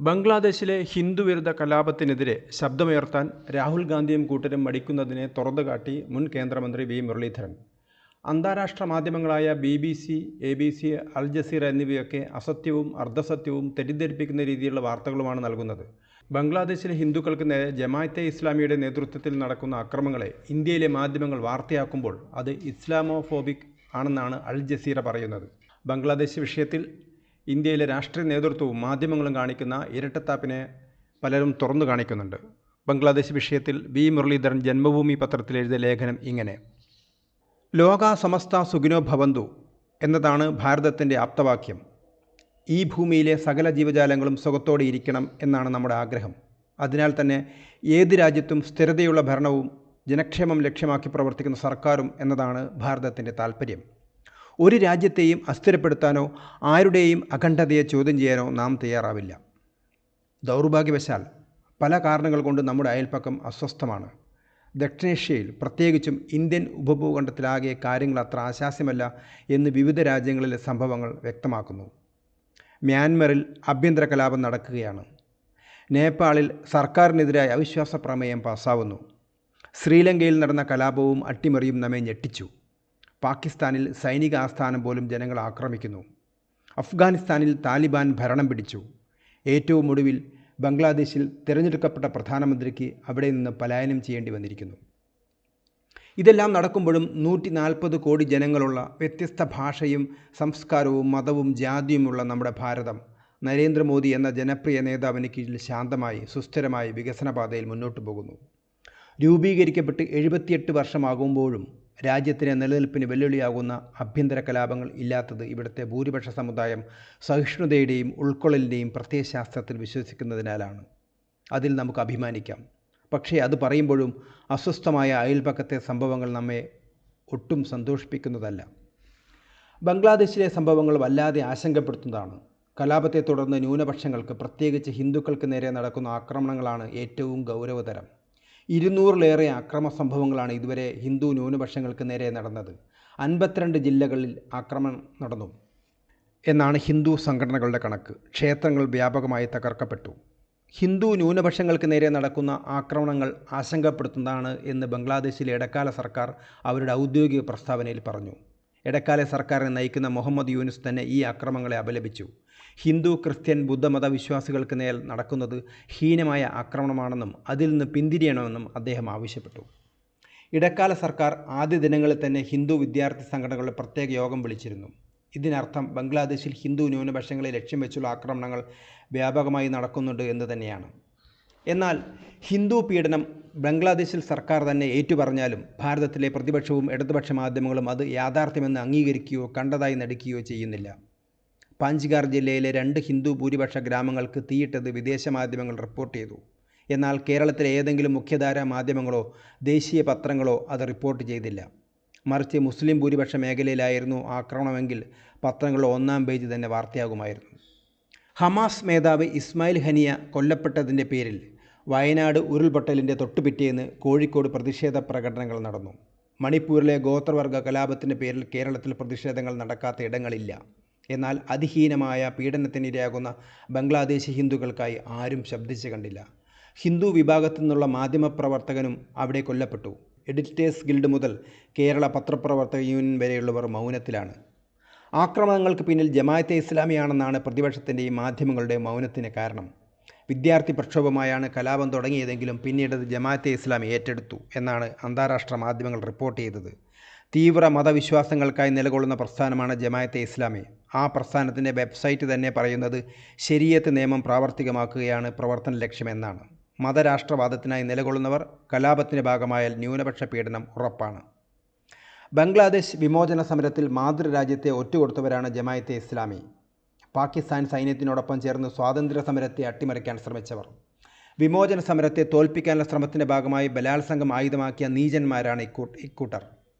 ബംഗ്ലാദേശിലെ ഹിന്ദുവിരുദ്ധ കലാപത്തിനെതിരെ ശബ്ദമുയർത്താൻ രാഹുൽ ഗാന്ധിയും കൂട്ടരും മടിക്കുന്നതിനെ തുറന്നുകാട്ടി മുൻ കേന്ദ്രമന്ത്രി വി മുരളീധരൻ. അന്താരാഷ്ട്ര മാധ്യമങ്ങളായ BBC, ABC, അൽ ജസീറ എന്നിവയൊക്കെ അസത്യവും അർദ്ധസത്യവും തെറ്റിദ്ധരിപ്പിക്കുന്ന രീതിയിലുള്ള വാർത്തകളുമാണ് നൽകുന്നത്. ബംഗ്ലാദേശിലെ ഹിന്ദുക്കൾക്ക് നേരെ ജമാഅത്തെ ഇസ്ലാമിയുടെ നേതൃത്വത്തിൽ നടക്കുന്ന അക്രമങ്ങളെ ഇന്ത്യയിലെ മാധ്യമങ്ങൾ വാർത്തയാക്കുമ്പോൾ അത് ഇസ്ലാമോഫോബിക് ആണെന്നാണ് അൽ ജസീറ പറയുന്നത്. ബംഗ്ലാദേശ് വിഷയത്തിൽ ഇന്ത്യയിലെ രാഷ്ട്രീയ നേതൃത്വവും മാധ്യമങ്ങളും കാണിക്കുന്ന ഇരട്ടത്താപ്പിനെ പലരും തുറന്നു കാണിക്കുന്നുണ്ട്. ബംഗ്ലാദേശ് വിഷയത്തിൽ വി മുരളീധരൻ ജന്മഭൂമി പത്രത്തിൽ എഴുതിയ ലേഖനം ഇങ്ങനെ: ലോക സമസ്ത സുഖിനോ ഭവന്തു എന്നതാണ് ഭാരതത്തിൻ്റെ ആപ്തവാക്യം. ഈ ഭൂമിയിലെ സകല ജീവജാലങ്ങളും സുഖത്തോടെ ഇരിക്കണം എന്നാണ് നമ്മുടെ ആഗ്രഹം. അതിനാൽ തന്നെ ഏത് രാജ്യത്തും സ്ഥിരതയുള്ള ഭരണവും ജനക്ഷേമം ലക്ഷ്യമാക്കി പ്രവർത്തിക്കുന്ന സർക്കാരും എന്നതാണ് ഭാരതത്തിൻ്റെ താൽപ്പര്യം. ഒരു രാജ്യത്തെയും അസ്ഥിരപ്പെടുത്താനോ ആരുടെയും അഖണ്ഡതയെ ചോദ്യം ചെയ്യാനോ നാം തയ്യാറാവില്ല. ദൗർഭാഗ്യവശാൽ പല കാരണങ്ങൾ കൊണ്ട് നമ്മുടെ അയൽപ്പക്കം അസ്വസ്ഥമാണ്. ദക്ഷിണേഷ്യയിൽ, പ്രത്യേകിച്ചും ഇന്ത്യൻ ഉപഭൂഖണ്ഡത്തിലാകെ കാര്യങ്ങൾ അത്ര ആശാസ്യമല്ല എന്ന് വിവിധ രാജ്യങ്ങളിലെ സംഭവങ്ങൾ വ്യക്തമാക്കുന്നു. മ്യാൻമറിൽ ആഭ്യന്തര കലാപം നടക്കുകയാണ്. നേപ്പാളിൽ സർക്കാരിനെതിരായ അവിശ്വാസ പ്രമേയം പാസ്സാവുന്നു. ശ്രീലങ്കയിൽ നടന്ന കലാപവും അട്ടിമറിയും നമ്മെ ഞെട്ടിച്ചു. പാകിസ്ഥാനിൽ സൈനിക ആസ്ഥാനം പോലും ജനങ്ങൾ ആക്രമിക്കുന്നു. അഫ്ഗാനിസ്ഥാനിൽ താലിബാൻ ഭരണം പിടിച്ചു. ഏറ്റവും ഒടുവിൽ ബംഗ്ലാദേശിൽ തിരഞ്ഞെടുക്കപ്പെട്ട പ്രധാനമന്ത്രിക്ക് അവിടെ നിന്ന് പലായനം ചെയ്യേണ്ടി വന്നിരിക്കുന്നു. ഇതെല്ലാം നടക്കുമ്പോഴും 140 കോടി ജനങ്ങളുള്ള, വ്യത്യസ്ത ഭാഷയും സംസ്കാരവും മതവും ജാതിയുമുള്ള നമ്മുടെ ഭാരതം നരേന്ദ്രമോദി എന്ന ജനപ്രിയ നേതാവിന് കീഴിൽ ശാന്തമായി സുസ്ഥിരമായി വികസനപാതയിൽ മുന്നോട്ടു പോകുന്നു. രൂപീകരിക്കപ്പെട്ട് 78 വർഷമാകുമ്പോഴും രാജ്യത്തിൻ്റെ നിലനിൽപ്പിന് വെല്ലുവിളിയാകുന്ന ആഭ്യന്തര കലാപങ്ങൾ ഇല്ലാത്തത് ഇവിടുത്തെ ഭൂരിപക്ഷ സമുദായം സഹിഷ്ണുതയുടെയും ഉൾക്കൊള്ളലിൻ്റെയും പ്രത്യയശാസ്ത്രത്തിൽ വിശ്വസിക്കുന്നതിനാലാണ്. അതിൽ നമുക്ക് അഭിമാനിക്കാം. പക്ഷേ അത് പറയുമ്പോഴും അസ്വസ്ഥമായ അയൽപക്കത്തെ സംഭവങ്ങൾ നമ്മെ ഒട്ടും സന്തോഷിപ്പിക്കുന്നതല്ല. ബംഗ്ലാദേശിലെ സംഭവങ്ങൾ വല്ലാതെ ആശങ്കപ്പെടുത്തുന്നതാണ്. കലാപത്തെ തുടർന്ന് ന്യൂനപക്ഷങ്ങൾക്ക്, പ്രത്യേകിച്ച് ഹിന്ദുക്കൾക്ക് നേരെ നടക്കുന്ന ആക്രമണങ്ങളാണ് ഏറ്റവും ഗൗരവതരം. 200-ലേറെ അക്രമ സംഭവങ്ങളാണ് ഇതുവരെ ഹിന്ദു ന്യൂനപക്ഷങ്ങൾക്ക് നേരെ നടന്നത്. 52 ജില്ലകളിൽ ആക്രമണം നടന്നു എന്നാണ് ഹിന്ദു സംഘടനകളുടെ കണക്ക്. ക്ഷേത്രങ്ങൾ വ്യാപകമായി തകർക്കപ്പെട്ടു. ഹിന്ദു ന്യൂനപക്ഷങ്ങൾക്ക് നേരെ നടക്കുന്ന ആക്രമണങ്ങൾ ആശങ്കപ്പെടുത്തുന്നതാണ് എന്ന് ബംഗ്ലാദേശിലെ ഇടക്കാല സർക്കാർ അവരുടെ ഔദ്യോഗിക പ്രസ്താവനയിൽ പറഞ്ഞു. ഇടക്കാല സർക്കാരിനെ നയിക്കുന്ന മുഹമ്മദ് യൂനുസ് തന്നെ ഈ അക്രമങ്ങളെ അപലപിച്ചു. ഹിന്ദു, ക്രിസ്ത്യൻ, ബുദ്ധമത വിശ്വാസികൾക്ക് നേൽ നടക്കുന്നത് ഹീനമായ ആക്രമണമാണെന്നും അതിൽ നിന്ന് പിന്തിരിയണമെന്നും അദ്ദേഹം ആവശ്യപ്പെട്ടു. ഇടക്കാല സർക്കാർ ആദ്യ ദിനങ്ങളിൽ തന്നെ ഹിന്ദു വിദ്യാർത്ഥി സംഘടനകളുടെ പ്രത്യേക യോഗം വിളിച്ചിരുന്നു. ഇതിനർത്ഥം ബംഗ്ലാദേശിൽ ഹിന്ദു ന്യൂനപക്ഷങ്ങളെ ലക്ഷ്യം വെച്ചുള്ള ആക്രമണങ്ങൾ വ്യാപകമായി നടക്കുന്നുണ്ട് എന്ന് തന്നെയാണ്. എന്നാൽ ഹിന്ദു പീഡനം ബംഗ്ലാദേശിൽ സർക്കാർ തന്നെ ഏറ്റുപറഞ്ഞാലും ഭാരതത്തിലെ പ്രതിപക്ഷവും ഇടതുപക്ഷ മാധ്യമങ്ങളും അത് യാഥാർത്ഥ്യമെന്ന് അംഗീകരിക്കുകയോ കണ്ടതായി നടിക്കുകയോ ചെയ്യുന്നില്ല. പാഞ്ചിഗാർ ജില്ലയിലെ 2 ഹിന്ദു ഭൂരിപക്ഷ ഗ്രാമങ്ങൾക്ക് തീയിട്ടത് വിദേശ മാധ്യമങ്ങൾ റിപ്പോർട്ട് ചെയ്തു. എന്നാൽ കേരളത്തിലെ ഏതെങ്കിലും മുഖ്യധാരാ മാധ്യമങ്ങളോ ദേശീയ പത്രങ്ങളോ അത് റിപ്പോർട്ട് ചെയ്തില്ല. മറിച്ച് മുസ്ലിം ഭൂരിപക്ഷ മേഖലയിലായിരുന്നു ആക്രമണമെങ്കിൽ പത്രങ്ങളുടെ 1-ാം പേജ് തന്നെ വാർത്തയാകുമായിരുന്നു. ഹമാസ് മേധാവി ഇസ്മായിൽ ഹനിയ കൊല്ലപ്പെട്ടതിൻ്റെ പേരിൽ വയനാട് ഉരുൾപൊട്ടലിൻ്റെ തൊട്ടുപിറ്റേന്ന് കോഴിക്കോട് പ്രതിഷേധ പ്രകടനങ്ങൾ നടന്നു. മണിപ്പൂരിലെ ഗോത്രവർഗ കലാപത്തിൻ്റെ പേരിൽ കേരളത്തിൽ പ്രതിഷേധങ്ങൾ നടക്കാത്ത ഇടങ്ങളില്ല. എന്നാൽ അതിഹീനമായ പീഡനത്തിനിരയാകുന്ന ബംഗ്ലാദേശി ഹിന്ദുക്കൾക്കായി ആരും ശബ്ദിച്ചു കണ്ടില്ല. ഹിന്ദു വിഭാഗത്തിൽ നിന്നുള്ള മാധ്യമപ്രവർത്തകനും അവിടെ കൊല്ലപ്പെട്ടു. എഡിറ്റേഴ്സ് ഗിൽഡ് മുതൽ കേരള പത്രപ്രവർത്തക യൂണിയൻ വരെയുള്ളവർ മൗനത്തിലാണ്. ആക്രമണങ്ങൾക്ക് പിന്നിൽ ജമാഅത്തെ ഇസ്ലാമിയാണെന്നാണ് പ്രതിപക്ഷത്തിൻ്റെയും മാധ്യമങ്ങളുടെ മൗനത്തിന് കാരണം. വിദ്യാർത്ഥി പ്രക്ഷോഭമായാണ് കലാപം തുടങ്ങിയതെങ്കിലും പിന്നീട് ജമാഅത്തെ ഇസ്ലാമി ഏറ്റെടുത്തു എന്നാണ് അന്താരാഷ്ട്ര മാധ്യമങ്ങൾ റിപ്പോർട്ട് ചെയ്തത്. തീവ്ര മതവിശ്വാസങ്ങൾക്കായി നിലകൊള്ളുന്ന പ്രസ്ഥാനമാണ് ജമാഅത്തെ ഇസ്ലാമി. ആ പ്രസ്ഥാനത്തിൻ്റെ വെബ്സൈറ്റ് തന്നെ പറയുന്നത് ശരീഅത്ത് നിയമം പ്രാവർത്തികമാക്കുകയാണ് പ്രവർത്തന ലക്ഷ്യമെന്നാണ്. മതരാഷ്ട്രവാദത്തിനായി നിലകൊള്ളുന്നവർ കലാപത്തിൻ്റെ ഭാഗമായാൽ ന്യൂനപക്ഷ പീഡനം ഉറപ്പാണ്. ബംഗ്ലാദേശ് വിമോചന സമരത്തിൽ മാതൃരാജ്യത്തെ ഒറ്റുകൊടുത്തവരാണ് ജമാഅത്തെ ഇസ്ലാമി. പാകിസ്ഥാൻ സൈന്യത്തിനോടൊപ്പം ചേർന്ന് സ്വാതന്ത്ര്യ സമരത്തെ അട്ടിമറിക്കാൻ ശ്രമിച്ചവർ. വിമോചന സമരത്തെ തോൽപ്പിക്കാനുള്ള ശ്രമത്തിൻ്റെ ഭാഗമായി ബലാത്സംഗം ആയുധമാക്കിയ നീചന്മാരാണ് ഇക്കൂട്ടർ.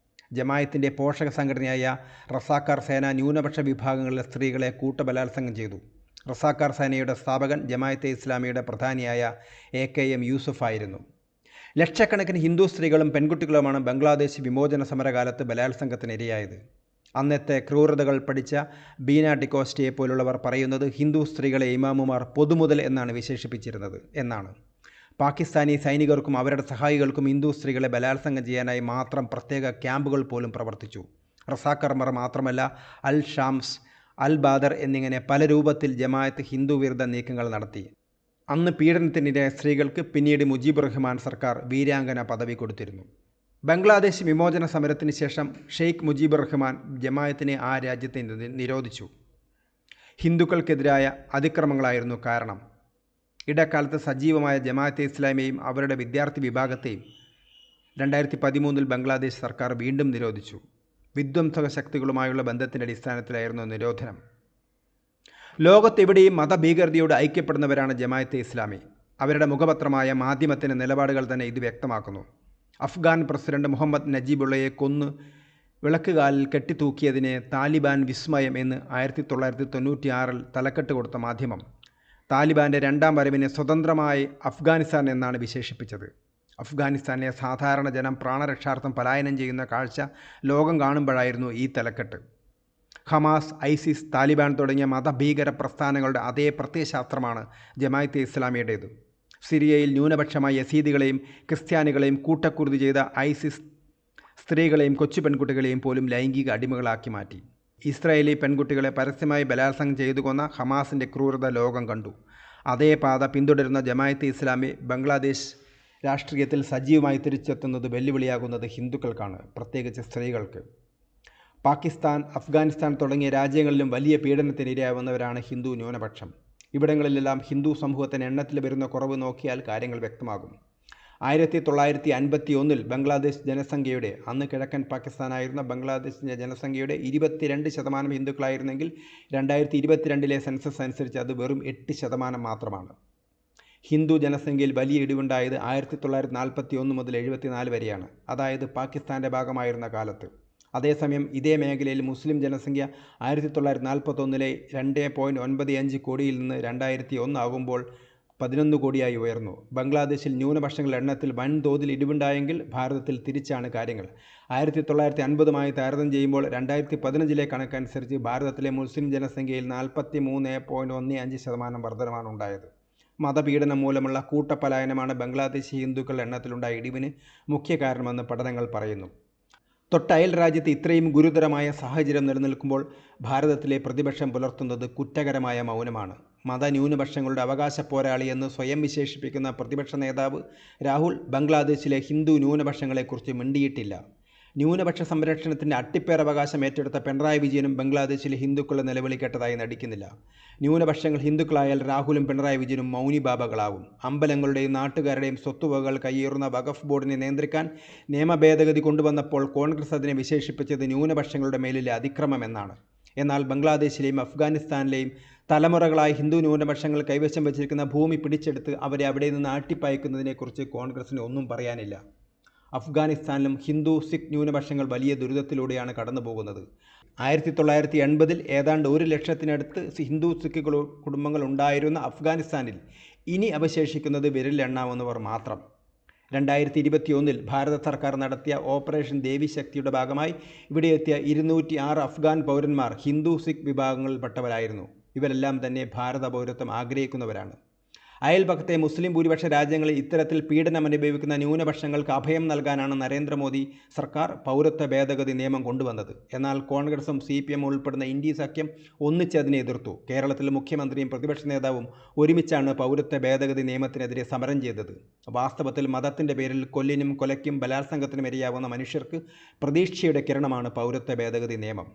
ജമാഅത്തിൻ്റെ പോഷക സംഘടനയായ റസാക്കാർ സേന ന്യൂനപക്ഷ വിഭാഗങ്ങളിലെ സ്ത്രീകളെ കൂട്ടബലാത്സംഗം ചെയ്തു. റസാക്കാർ സേനയുടെ സ്ഥാപകൻ ജമാഅത്തെ ഇസ്ലാമിയുടെ പ്രധാനിയായ AKM യൂസുഫ് ആയിരുന്നു. ലക്ഷക്കണക്കിന് ഹിന്ദു സ്ത്രീകളും പെൺകുട്ടികളുമാണ് ബംഗ്ലാദേശ് വിമോചന സമരകാലത്ത് ബലാത്സംഗത്തിനിരയായത്. അന്നത്തെ ക്രൂരതകൾ പഠിച്ച ബീന ഡിക്കോസ്റ്റയെ പോലുള്ളവർ പറയുന്നത് ഹിന്ദു സ്ത്രീകളെ ഇമാമുമാർ പൊതുമുതൽ എന്നാണ് വിശേഷിപ്പിച്ചിരുന്നത് എന്നാണ്. പാകിസ്ഥാനി സൈനികർക്കും അവരുടെ സഹായികൾക്കും ഹിന്ദു സ്ത്രീകളെ ബലാത്സംഗം ചെയ്യാനായി മാത്രം പ്രത്യേക ക്യാമ്പുകൾ പോലും പ്രവർത്തിച്ചു. റസാക്കർമാർ മാത്രമല്ല, അൽ ഷാംസ്, അൽ ബാദർ എന്നിങ്ങനെ പല രൂപത്തിൽ ജമാഅത്ത് ഹിന്ദു വിരുദ്ധ നീക്കങ്ങൾ നടത്തി. അന്ന് പീഡനത്തിനിടെ സ്ത്രീകൾക്ക് പിന്നീട് മുജീബുർ റഹ്മാൻ സർക്കാർ വീരാംഗന പദവി കൊടുത്തിരുന്നു. ബംഗ്ലാദേശ് വിമോചന സമരത്തിന് ശേഷം ഷെയ്ഖ് മുജീബുർ റഹ്മാൻ ജമാഅത്തിനെ ആ രാജ്യത്ത് നിരോധിച്ചു. ഹിന്ദുക്കൾക്കെതിരായ അതിക്രമങ്ങളായിരുന്നു കാരണം. ഇടക്കാലത്ത് സജീവമായ ജമാഅത്തെ ഇസ്ലാമിയെയും അവരുടെ വിദ്യാർത്ഥി വിഭാഗത്തെയും 2013 ബംഗ്ലാദേശ് സർക്കാർ വീണ്ടും നിരോധിച്ചു. വിധ്വംസക ശക്തികളുമായുള്ള ബന്ധത്തിൻ്റെ അടിസ്ഥാനത്തിലായിരുന്നു നിരോധനം. ലോകത്തെവിടെയും മതഭീകരതയോട് ഐക്യപ്പെടുന്നവരാണ് ജമാഅത്തെ ഇസ്ലാമി. അവരുടെ മുഖപത്രമായ മാധ്യമത്തിൻ്റെ നിലപാടുകൾ തന്നെ ഇത് വ്യക്തമാക്കുന്നു. അഫ്ഗാൻ പ്രസിഡന്റ് മുഹമ്മദ് നജീബുള്ളയെ കൊന്ന് വിളക്കുകാലിൽ കെട്ടിത്തൂക്കിയതിനെ താലിബാൻ വിസ്മയം എന്ന് 1996 തലക്കെട്ട് കൊടുത്ത മാധ്യമം താലിബാൻ്റെ രണ്ടാം വരവിനെ സ്വതന്ത്രമായി അഫ്ഗാനിസ്ഥാൻ എന്നാണ് വിശേഷിപ്പിച്ചത്. അഫ്ഗാനിസ്ഥാനിലെ സാധാരണ ജനം പ്രാണരക്ഷാർത്ഥം പലായനം ചെയ്യുന്ന കാഴ്ച ലോകം കാണുമ്പോഴായിരുന്നു ഈ തലക്കെട്ട്. ഹമാസ്, ഐസിസ്, താലിബാൻ തുടങ്ങിയ മതഭീകര പ്രസ്ഥാനങ്ങളുടെ അതേ പ്രത്യയശാസ്ത്രമാണ് ജമാഅത്തെ ഇസ്ലാമിയുടേത്. സിറിയയിൽ ന്യൂനപക്ഷമായ യസീദികളെയും ക്രിസ്ത്യാനികളെയും കൂട്ടക്കുരുതി ചെയ്ത ഐസിസ് സ്ത്രീകളെയും കൊച്ചു പെൺകുട്ടികളെയും പോലും ലൈംഗിക അടിമകളാക്കി മാറ്റി. ഇസ്രായേലി പെൺകുട്ടികളെ പരസ്യമായി ബലാത്സംഗം ചെയ്തു കൊന്ന ഹമാസിൻ്റെ ക്രൂരത ലോകം കണ്ടു. അതേ പാത പിന്തുടരുന്ന ജമാഅത്തെ ഇസ്ലാമി ബംഗ്ലാദേശ് രാഷ്ട്രീയത്തിൽ സജീവമായി തിരിച്ചെത്തുന്നത് വെല്ലുവിളിയാകുന്നത് ഹിന്ദുക്കൾക്കാണ്, പ്രത്യേകിച്ച് സ്ത്രീകൾക്ക്. പാകിസ്ഥാൻ, അഫ്ഗാനിസ്ഥാൻ തുടങ്ങിയ രാജ്യങ്ങളിലും വലിയ പീഡനത്തിനിരയാവുന്നവരാണ് ഹിന്ദു ന്യൂനപക്ഷം. ഇവിടങ്ങളിലെല്ലാം ഹിന്ദു സമൂഹത്തിന് എണ്ണത്തിൽ വരുന്ന കുറവ് നോക്കിയാൽ കാര്യങ്ങൾ വ്യക്തമാകും. 1951 ബംഗ്ലാദേശ് ജനസംഖ്യയുടെ, അന്ന് കിഴക്കൻ പാകിസ്ഥാനായിരുന്ന ബംഗ്ലാദേശിൻ്റെ ജനസംഖ്യയുടെ 22% ഹിന്ദുക്കളായിരുന്നെങ്കിൽ 2022 സെൻസസ് അനുസരിച്ച് അത് വെറും 8% മാത്രമാണ്. ഹിന്ദു ജനസംഖ്യയിൽ വലിയ ഇടിവുണ്ടായത് 1941 മുതൽ 74 വരെയാണ്, അതായത് പാകിസ്ഥാൻ്റെ ഭാഗമായിരുന്ന കാലത്ത്. അതേസമയം ഇതേ മേഖലയിൽ മുസ്ലിം ജനസംഖ്യ 1941 2.95 കോടിയിൽ നിന്ന് 2001 ആകുമ്പോൾ 11 കോടിയായി ഉയർന്നു. ബംഗ്ലാദേശിൽ ന്യൂനപക്ഷങ്ങളുടെ എണ്ണത്തിൽ വൻതോതിൽ ഇടിവുണ്ടായെങ്കിൽ ഭാരതത്തിൽ തിരിച്ചാണ് കാര്യങ്ങൾ. 1950 താരതമ്യം ചെയ്യുമ്പോൾ 2015 കണക്കനുസരിച്ച് ഭാരതത്തിലെ മുസ്ലിം ജനസംഖ്യയിൽ 43.15% വർധനമാണ് ഉണ്ടായത്. മതപീഡനം മൂലമുള്ള കൂട്ടപലായനമാണ് ബംഗ്ലാദേശി ഹിന്ദുക്കളുടെ എണ്ണത്തിലുണ്ടായ ഇടിവിന് മുഖ്യ കാരണമെന്ന് പഠനങ്ങൾ പറയുന്നു. തൊട്ടയൽ രാജ്യത്ത് ഇത്രയും ഗുരുതരമായ സാഹചര്യം നിലനിൽക്കുമ്പോൾ ഭാരതത്തിലെ പ്രതിപക്ഷം പുലർത്തുന്നത് കുറ്റകരമായ മൗനമാണ്. മതന്യൂനപക്ഷങ്ങളുടെ അവകാശ പോരാളി എന്ന് സ്വയം വിശേഷിപ്പിക്കുന്ന പ്രതിപക്ഷ നേതാവ് രാഹുൽ ബംഗ്ലാദേശിലെ ഹിന്ദു ന്യൂനപക്ഷങ്ങളെക്കുറിച്ച് മിണ്ടിയിട്ടില്ല. ന്യൂനപക്ഷ സംരക്ഷണത്തിൻ്റെ അട്ടിപ്പേറവകാശം ഏറ്റെടുത്ത പിണറായി വിജയനും ബംഗ്ലാദേശിലെ ഹിന്ദുക്കളെ നിലവിളിക്കേണ്ടതായി നടിക്കുന്നില്ല. ന്യൂനപക്ഷങ്ങൾ ഹിന്ദുക്കളായാൽ രാഹുലും പിണറായി വിജയനും മൗനിബാബകളാവും. അമ്പലങ്ങളുടെയും നാട്ടുകാരുടെയും സ്വത്തുവകകൾ കയ്യേറുന്ന വഖഫ് ബോർഡിനെ നിയന്ത്രിക്കാൻ നിയമഭേദഗതി കൊണ്ടുവന്നപ്പോൾ കോൺഗ്രസ് അതിനെ വിശേഷിപ്പിച്ചത് ന്യൂനപക്ഷങ്ങളുടെ മേലിലെ അതിക്രമമെന്നാണ്. എന്നാൽ ബംഗ്ലാദേശിലെയും അഫ്ഗാനിസ്ഥാനിലെയും തലമുറകളായി ഹിന്ദു ന്യൂനപക്ഷങ്ങൾ കൈവശം വച്ചിരിക്കുന്ന ഭൂമി പിടിച്ചെടുത്ത് അവരെ അവിടെ നിന്ന് ആട്ടിപ്പായിക്കുന്നതിനെക്കുറിച്ച് കോൺഗ്രസിന് ഒന്നും പറയാനില്ല. അഫ്ഗാനിസ്ഥാനിലും ഹിന്ദു, സിഖ് ന്യൂനപക്ഷങ്ങൾ വലിയ ദുരിതത്തിലൂടെയാണ് കടന്നു പോകുന്നത്. 1980 ഏതാണ്ട് 1 ലക്ഷത്തിനടുത്ത് ഹിന്ദു, സിഖ് കുടുംബങ്ങൾ ഉണ്ടായിരുന്ന അഫ്ഗാനിസ്ഥാനിൽ ഇനി അവശേഷിക്കുന്നത് വിരലിലെണ്ണാവുന്നവർ മാത്രം. 2021 ഭാരത സർക്കാർ നടത്തിയ ഓപ്പറേഷൻ ദേവി ശക്തിയുടെ ഭാഗമായി ഇവിടെ എത്തിയ 206 അഫ്ഗാൻ പൗരന്മാർ ഹിന്ദു, സിഖ് വിഭാഗങ്ങളിൽപ്പെട്ടവരായിരുന്നു. ഇവരെല്ലാം തന്നെ ഭാരത പൗരത്വം ആഗ്രഹിക്കുന്നവരാണ്. അയൽപക്കത്തെ മുസ്ലിം ഭൂരിപക്ഷ രാജ്യങ്ങളിൽ ഇത്തരത്തിൽ പീഡനം അനുഭവിക്കുന്ന ന്യൂനപക്ഷങ്ങൾക്ക് അഭയം നൽകാനാണ് നരേന്ദ്രമോദി സർക്കാർ പൗരത്വ ഭേദഗതി നിയമം കൊണ്ടുവന്നത്. എന്നാൽ കോൺഗ്രസും CPM ഉൾപ്പെടുന്ന ഇന്ത്യ സഖ്യം ഒന്നിച്ചതിനെ എതിർത്തു. കേരളത്തിൽ മുഖ്യമന്ത്രിയും പ്രതിപക്ഷ നേതാവും ഒരുമിച്ചാണ് പൗരത്വ ഭേദഗതി നിയമത്തിനെതിരെ സമരം ചെയ്തത്. വാസ്തവത്തിൽ മതത്തിൻ്റെ പേരിൽ കൊല്ലിനും കൊലയ്ക്കും ബലാത്സംഗത്തിനും ഇരയാവുന്ന മനുഷ്യർക്ക് പ്രതീക്ഷയുടെ കിരണമാണ് പൗരത്വ ഭേദഗതി നിയമം.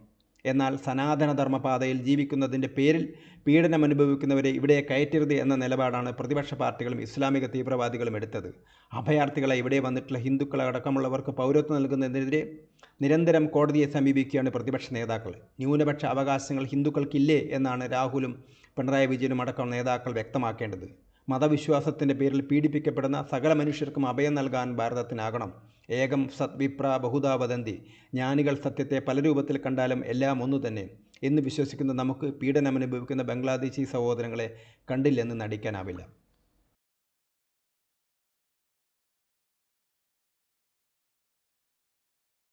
എന്നാൽ സനാതനധർമ്മപാതയിൽ ജീവിക്കുന്നതിൻ്റെ പേരിൽ പീഡനം അനുഭവിക്കുന്നവരെ ഇവിടെ കയറ്റരുത് എന്ന നിലപാടാണ് പ്രതിപക്ഷ പാർട്ടികളും ഇസ്ലാമിക തീവ്രവാദികളും എടുത്തത്. അഭയാർത്ഥികളെ ഇവിടെ വന്നിട്ടുള്ള ഹിന്ദുക്കളടക്കമുള്ളവർക്ക് പൗരത്വം നൽകുന്നതിനെതിരെ നിരന്തരം കോടതിയെ സമീപിക്കുകയാണ് പ്രതിപക്ഷ നേതാക്കൾ. ന്യൂനപക്ഷ അവകാശങ്ങൾ ഹിന്ദുക്കൾക്കില്ലേ എന്നാണ് രാഹുലും പിണറായി വിജയനും അടക്കം നേതാക്കൾ വ്യക്തമാക്കേണ്ടത്. മതവിശ്വാസത്തിൻ്റെ പേരിൽ പീഡിപ്പിക്കപ്പെടുന്ന സകല മനുഷ്യർക്കും അഭയം നൽകാൻ ഭാരതത്തിനാകണം. ഏകം സത് വിപ്ര ബഹുധാ വദന്തി, ജ്ഞാനികൾ സത്യത്തെ പല രൂപത്തിൽ കണ്ടാലും എല്ലാം ഒന്നു തന്നെ എന്ന് വിശ്വസിക്കുന്ന നമുക്ക് പീഡനം അനുഭവിക്കുന്ന ബംഗ്ലാദേശി സഹോദരങ്ങളെ കണ്ടില്ലെന്ന് നടിക്കാനാവില്ല.